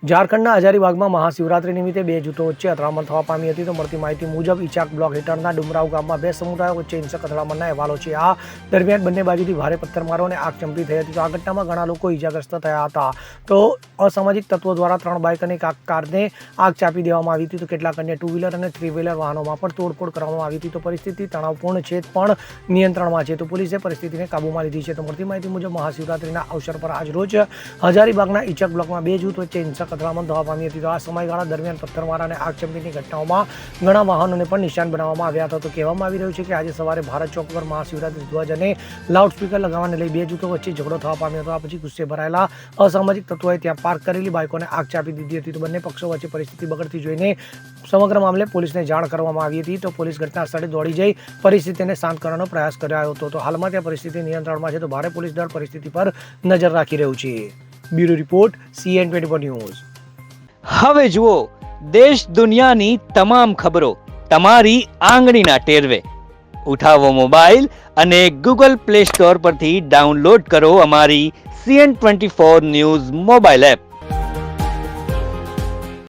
ઝારખંડના હજારીબાગમાં મહાશિવરાત્રી નિમિત્તે બે જૂથો વચ્ચે અથડામણ થવા પામી હતી. તો મળતી માહિતી મુજબ ઈચાક બ્લોક હેઠળના ડુમરાવ ગામમાં બે સમુદાયો વચ્ચે હિંસક અથડામણના અહેવાલો છે. આ દરમિયાન બંને બાજુથી ભારે પથ્થરમારો અને આગચંપી થઈ હતી. તો આ ઘટનામાં ઘણા લોકો ઈજાગ્રસ્ત થયા હતા. તો અસામાજિક તત્વો દ્વારા 3 બાઇક અને એક કારને આગ ચાપી દેવામાં આવી હતી. તો કેટલાક અન્ય 2 વ્હીલર અને 3 વ્હીલર વાહનોમાં પણ તોડફોડ કરવામાં આવી હતી. તો પરિસ્થિતિ તણાવપૂર્ણ છે પણ નિયંત્રણમાં છે. તો પોલીસે પરિસ્થિતિને કાબૂમાં લીધી છે. તો મળતી માહિતી મુજબ મહાશિવરાત્રીના અવસર પર આજ રોજ હજારીબાગના ઈચાક બ્લોકમાં બે જૂથ વચ્ચે હિંસક અથડામણ થવા પામી હતી. તો આ સમયગાળા દરમિયાન પથ્થરમારા અને આગચંપીની ઘટનાઓમાં ઘણા વાહનોને પણ નિશાન બનાવવામાં આવ્યા હતા. તો કહેવામાં આવી રહ્યું છે કે આજે સવારે ભારત ચોક પર મહાશિવરાત્રી ધ્વજ અને લાઉડસ્પીકર લગાવવાને લઈ બે જૂથો વચ્ચે ઝઘડો થવા પામ્યો હતો. આ પછી ગુસ્સે ભરાયેલા અસામાજિક તત્વોએ ત્યાં પાર્ક કરેલી બાઇકોને આગ ચાપી દીધી હતી. તો બંને પક્ષો વચ્ચે પરિસ્થિતિ બગડતી જોઈને સમગ્ર મામલે પોલીસને જાણ કરવામાં આવી હતી. તો પોલીસ ઘટના સ્થળે દોડી જઈ પરિસ્થિતિને શાંત કરવાનો પ્રયાસ કર્યો હતો. તો હાલમાં ત્યાં પરિસ્થિતિ નિયંત્રણમાં છે. તો ભારે પોલીસ દળ પરિસ્થિતિ પર નજર રાખી રહ્યું છે. Bureau report CN24 news. હવે જુઓ દેશ દુનિયાની તમામ ખબરો તમારી આંગળીના ટેરવે. ઉઠાવો મોબાઈલ અને Google Play Store પરથી ડાઉનલોડ કરો અમારી CN24 ન્યૂઝ મોબાઈલ એપ.